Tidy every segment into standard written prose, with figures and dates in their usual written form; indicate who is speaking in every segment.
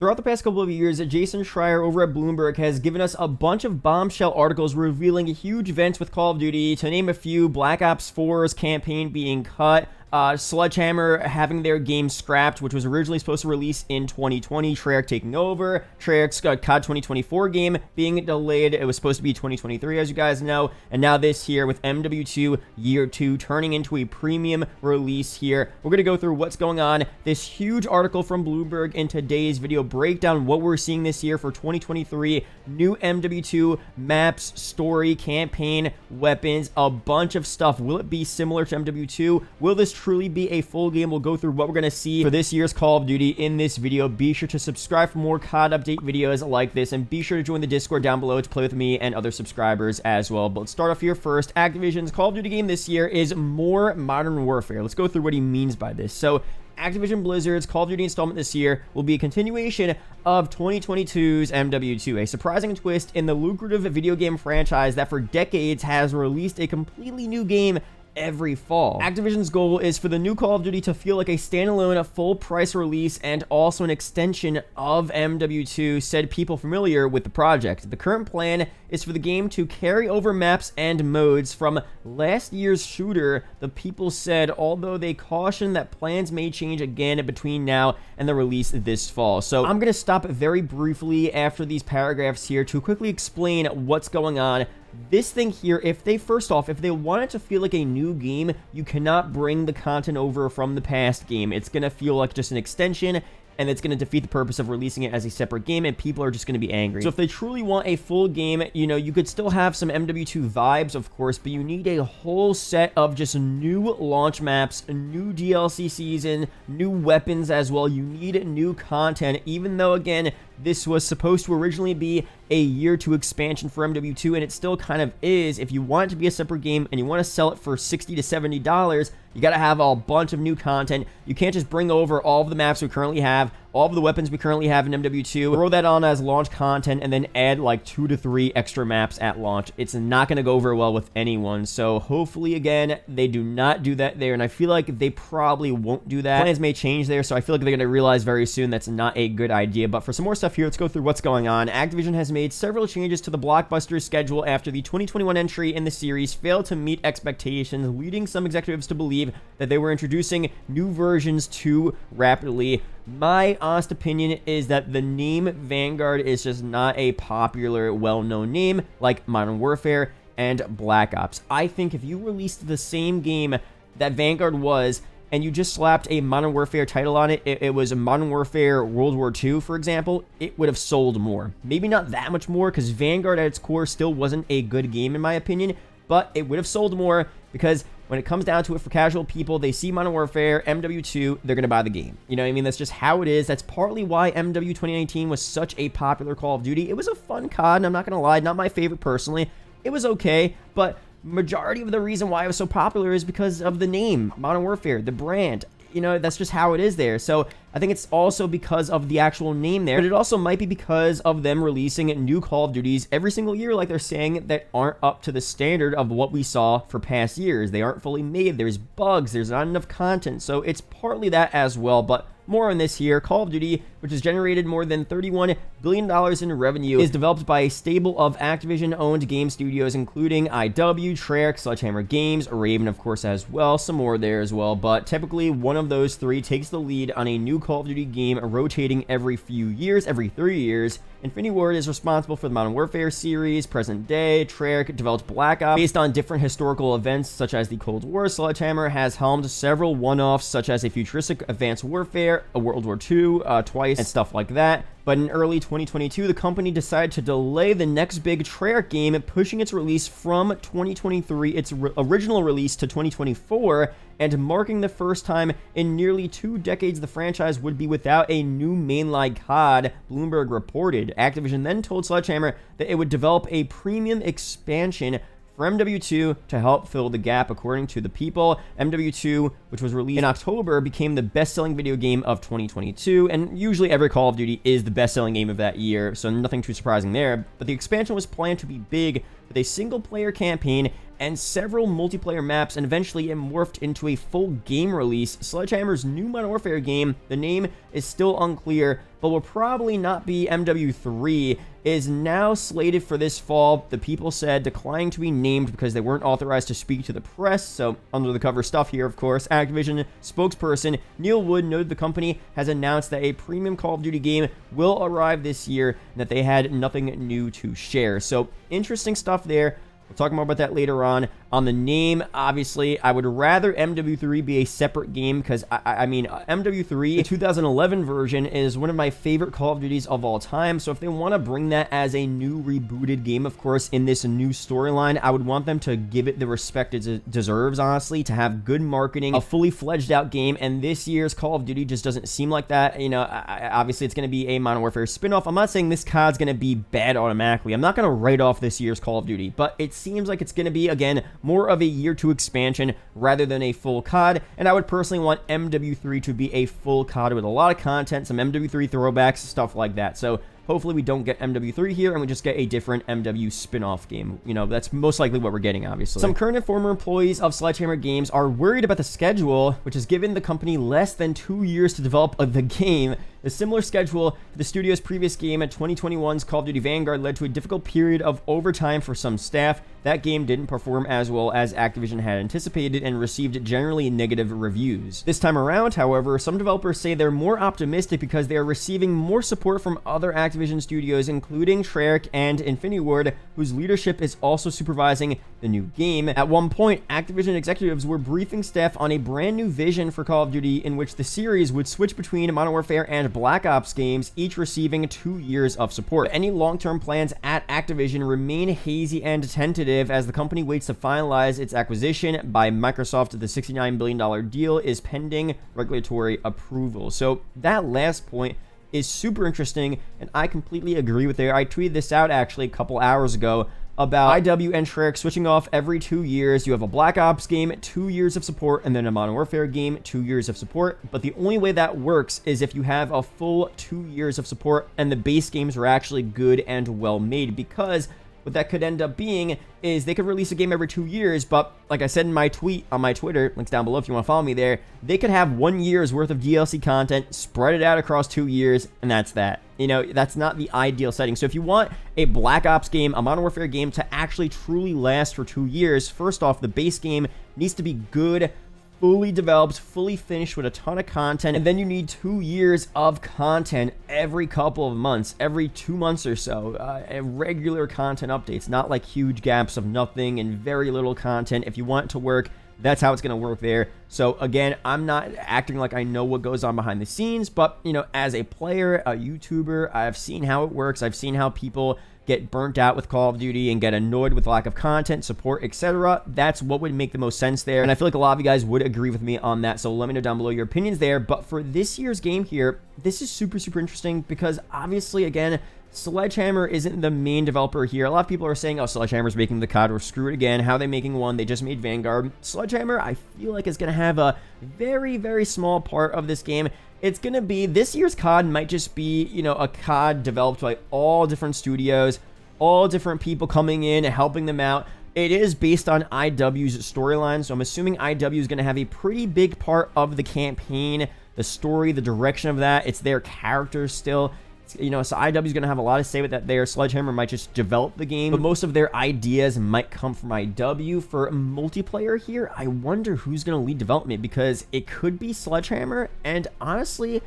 Speaker 1: Throughout the past couple of years, Jason Schreier over at Bloomberg has given us a bunch of bombshell articles revealing huge events with Call of Duty. To name a few, Black Ops 4's campaign being cut, Sledgehammer having their game scrapped, which was originally supposed to release in 2020, Treyarch taking over, Treyarch's COD 2024 game being delayed. It was supposed to be 2023, as you guys know, and now this here with MW2 Year 2 turning into a premium release here. We're going to go through what's going on, this huge article from Bloomberg in today's video, break down what we're seeing this year for 2023, new MW2 maps, story, campaign, weapons, a bunch of stuff. Will it be similar to MW2? Will this truly be a full game? We'll go through what we're going to see for this year's Call of Duty in this video. Be sure to subscribe for more COD update videos like this, and be sure to join the Discord down below to play with me and other subscribers as well. But let's start off here first. Activision's Call of Duty game this year is more Modern Warfare. Let's go through what he means by this. So Activision Blizzard's Call of Duty installment this year will be a continuation of 2022's MW2, a surprising twist in the lucrative video game franchise that for decades has released a completely new game every fall. Activision's goal is for the new Call of Duty to feel like a standalone, full price release and also an extension of MW2, said people familiar with the project. The current plan is for the game to carry over maps and modes from last year's shooter, the people said, although they caution that plans may change again between now and the release this fall. So I'm going to stop very briefly after these paragraphs here to quickly explain what's going on. This thing here, if they want it to feel like a new game, you cannot bring the content over from the past game. It's going to feel like just an extension, and it's going to defeat the purpose of releasing it as a separate game, and people are just going to be angry. So if they truly want a full game, you know, you could still have some MW2 vibes, of course, but you need a whole set of just new launch maps, new DLC season, new weapons as well. You need new content, even though, again, this was supposed to originally be a year 2 expansion for MW2, and it still kind of is. If you want it to be a separate game and you want to sell it for $60 to $70, you got to have a bunch of new content. You can't just bring over all of the maps we currently have, all of the weapons we currently have in MW2, throw that on as launch content, and then add like 2 to 3 extra maps at launch. It's not going to go over well with anyone. So hopefully, again, they do not do that there, and I feel like they probably won't do that. Plans may change there, so I feel like they're going to realize very soon that's not a good idea. But for some more stuff here, let's go through what's going on. Activision has made several changes to the Blockbuster schedule after the 2021 entry in the series failed to meet expectations, leading some executives to believe that they were introducing new versions too rapidly. My honest opinion is that the name Vanguard is just not a popular, well-known name like Modern Warfare and Black Ops. I think if you released the same game that Vanguard was, and you just slapped a Modern Warfare title on it, it was a Modern Warfare World War II, for example, it would have sold more. Maybe not that much more, because Vanguard at its core still wasn't a good game in my opinion, but it would have sold more because when it comes down to it for casual people, they see Modern Warfare, MW2, they're going to buy the game. You know what I mean? That's just how it is. That's partly why MW 2019 was such a popular Call of Duty. It was a fun COD, and I'm not going to lie, not my favorite personally. It was okay, but majority of the reason why it was so popular is because of the name, Modern Warfare, the brand. You know, that's just how it is there. So I think it's also because of the actual name there, but it also might be because of them releasing new Call of Duties every single year, like they're saying, that aren't up to the standard of what we saw for past years. They aren't fully made. There's bugs. There's not enough content. So it's partly that as well, but more on this here. Call of Duty, which has generated more than $31 billion in revenue, is developed by a stable of Activision-owned game studios, including IW, Treyarch, Sledgehammer Games, Raven, of course, as well. Some more there as well, but typically one of those three takes the lead on a new Call of Duty game, rotating every few years, every 3 years. Infinity Ward is responsible for the Modern Warfare series. Present day, Treyarch developed Black Ops based on different historical events such as the Cold War. Sledgehammer has helmed several one-offs such as a futuristic Advanced Warfare, a World War II twice, and stuff like that. But in early 2022, the company decided to delay the next big Treyarch game, pushing its release from 2023, its original release, to 2024, and marking the first time in nearly 2 decades the franchise would be without a new mainline COD, Bloomberg reported. Activision then told Sledgehammer that it would develop a premium expansion for MW2 to help fill the gap. According to the people, MW2, which was released in October, became the best-selling video game of 2022, and usually every Call of Duty is the best-selling game of that year, so nothing too surprising there. But the expansion was planned to be big, with a single-player campaign and several multiplayer maps, and eventually it morphed into a full game release. Sledgehammer's new Modern Warfare game, the name is still unclear, but will probably not be MW3, is now slated for this fall. The people said declining to be named because they weren't authorized to speak to the press, so under the cover stuff here, of course. Activision spokesperson Neil Wood noted the company has announced that a premium Call of Duty game will arrive this year and that they had nothing new to share. So interesting stuff there. We'll talk more about that later on. On the name, obviously, I would rather MW3 be a separate game because, I mean, MW3, the 2011 version, is one of my favorite Call of Duties of all time. So if they want to bring that as a new rebooted game, of course, in this new storyline, I would want them to give it the respect it deserves, honestly, to have good marketing, a fully fledged out game. And this year's Call of Duty just doesn't seem like that. You know, obviously, it's going to be a Modern Warfare spinoff. I'm not saying this COD's going to be bad automatically. I'm not going to write off this year's Call of Duty, but it seems like it's going to be, again, more of a year 2 expansion rather than a full COD, and I would personally want MW3 to be a full COD with a lot of content, some MW3 throwbacks, stuff like that. So hopefully we don't get MW3 here and we just get a different MW spin-off game. You know, that's most likely what we're getting, obviously. Some current and former employees of Sledgehammer Games are worried about the schedule, which has given the company less than 2 years to develop the game. The similar schedule to the studio's previous game at 2021's Call of Duty Vanguard led to a difficult period of overtime for some staff. That game didn't perform as well as Activision had anticipated and received generally negative reviews. This time around, however, some developers say they're more optimistic because they are receiving more support from other Activision studios, including Treyarch and Infinity Ward, whose leadership is also supervising the new game. At one point, Activision executives were briefing staff on a brand new vision for Call of Duty in which the series would switch between Modern Warfare and Black Ops games, each receiving 2 years of support. But any long-term plans at Activision remain hazy and tentative as the company waits to finalize its acquisition by Microsoft. The $69 billion deal is pending regulatory approval. So that last point is super interesting, and I completely agree with it. I tweeted this out actually a couple hours ago about IW and Treyarch switching off every 2 years. You have a Black Ops game, 2 years of support, and then a Modern Warfare game, 2 years of support. But the only way that works is if you have a full 2 years of support and the base games are actually good and well made, because what that could end up being is they could release a game every 2 years, but like I said in my tweet on my Twitter, links down below if you want to follow me there, they could have 1 year's worth of DLC content, spread it out across 2 years, and that's that. You know, that's not the ideal setting. So if you want a Black Ops game, a Modern Warfare game to actually truly last for 2 years, first off, the base game needs to be good, fully developed, fully finished with a ton of content, and then you need 2 years of content every couple of months, every 2 months or so, regular content updates, not like huge gaps of nothing and very little content. If you want it to work, that's how it's going to work there. So again, I'm not acting like I know what goes on behind the scenes, but you know, as a player, a YouTuber, I've seen how it works. I've seen how people get burnt out with Call of Duty and get annoyed with lack of content, support, etc. That's what would make the most sense there, and I feel like a lot of you guys would agree with me on that, so let me know down below your opinions there. But for this year's game here, this is super interesting because obviously, again, Sledgehammer isn't the main developer here. A lot of people are saying, oh, Sledgehammer's making the COD, or screw it again. How are they making one? They just made Vanguard. Sledgehammer, I feel like, is going to have a very small part of this game. It's going to be, this year's COD might just be, you know, a COD developed by all different studios, all different people coming in and helping them out. It is based on IW's storyline, so I'm assuming IW is going to have a pretty big part of the campaign, the story, the direction of that. It's their characters still. You know, so IW is going to have a lot to say with that there. Sledgehammer might just develop the game, but most of their ideas might come from IW. For multiplayer here, I wonder who's going to lead development, because it could be Sledgehammer, and honestly,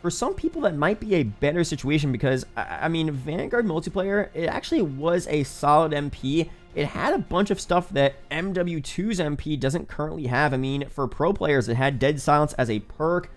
Speaker 1: for some people that might be a better situation, because I mean, Vanguard multiplayer, it actually was a solid MP. It had a bunch of stuff that MW2's MP doesn't currently have. I mean, for pro players, it had Dead Silence as a perk.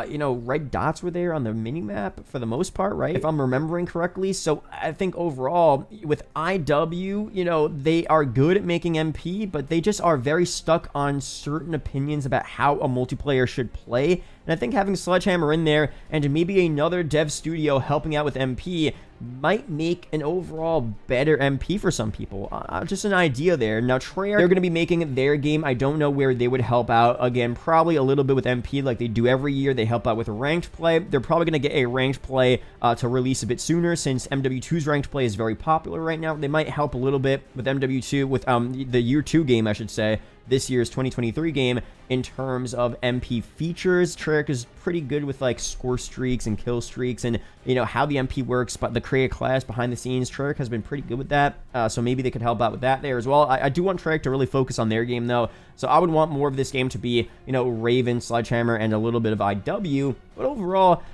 Speaker 1: You know, red dots were there on the minimap for the most part, right? If I'm remembering correctly. So I think overall, with IW, you know, they are good at making MP, but they just are very stuck on certain opinions about how a multiplayer should play. And I think having Sledgehammer in there and maybe another dev studio helping out with MP might make an overall better MP for some people. Just an idea there. Now, Treyarch, they're going to be making their game. I don't know where they would help out. Again, probably a little bit with MP like they do every year. They help out with ranked play. They're probably going to get a ranked play to release a bit sooner since MW2's ranked play is very popular right now. They might help a little bit with MW2, with the year 2 game, I should say, this year's 2023 game in terms of MP features. Treyarch is pretty good with like score streaks and kill streaks and, you know, how the MP works, but the create class behind the scenes, Treyarch has been pretty good with that. So maybe they could help out with that there as well. I do want Treyarch to really focus on their game though. So I would want more of this game to be, you know, Raven, Sledgehammer, and a little bit of IW. But overall,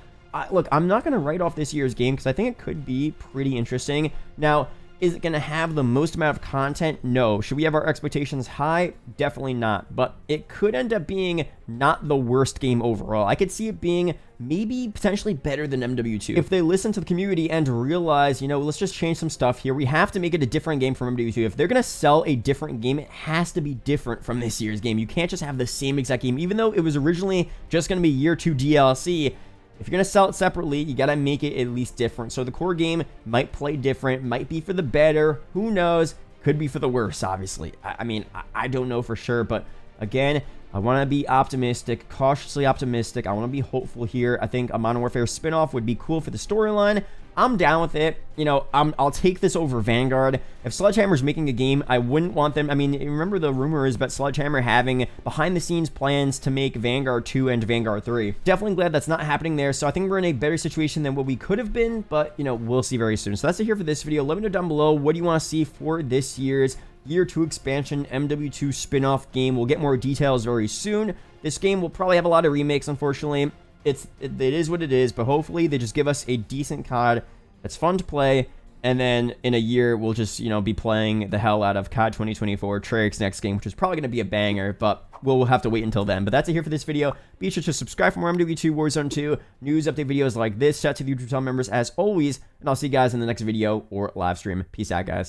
Speaker 1: look, I'm not going to write off this year's game because I think it could be pretty interesting. Now, is it going to have the most amount of content? No. Should we have our expectations high? Definitely not. But it could end up being not the worst game overall. I could see it being maybe potentially better than MW2. If they listen to the community and realize, you know, let's just change some stuff here. We have to make it a different game from MW2. If they're going to sell a different game, it has to be different from this year's game. You can't just have the same exact game. Even though it was originally just going to be year 2 DLC, if you're going to sell it separately, you got to make it at least different. So the core game might play different, might be for the better. Who knows? Could be for the worse, obviously. I mean, I don't know for sure. But again, I want to be optimistic, cautiously optimistic. I want to be hopeful here. I think a Modern Warfare spinoff would be cool for the storyline. I'm down with it. You know, I'll take this over Vanguard. If Sledgehammer's making a game, I wouldn't want them. I mean, remember the rumor is about Sledgehammer having behind-the-scenes plans to make Vanguard 2 and Vanguard 3. Definitely glad that's not happening there. So I think we're in a better situation than what we could have been, but, you know, we'll see very soon. So that's it here for this video. Let me know down below, what do you want to see for this year's Year 2 expansion MW2 spin-off game? We'll get more details very soon. This game will probably have a lot of remakes, unfortunately. It is what it is, but hopefully they just give us a decent COD that's fun to play, and then in a year we'll just, you know, be playing the hell out of COD 2024, Treyarch's next game, which is probably going to be a banger, but we'll have to wait until then. But that's it here for this video. Be sure to subscribe for more MW2 Warzone 2 news update videos like this. Shout out to the YouTube channel members as always, and I'll see you guys in the next video or live stream. Peace out, guys.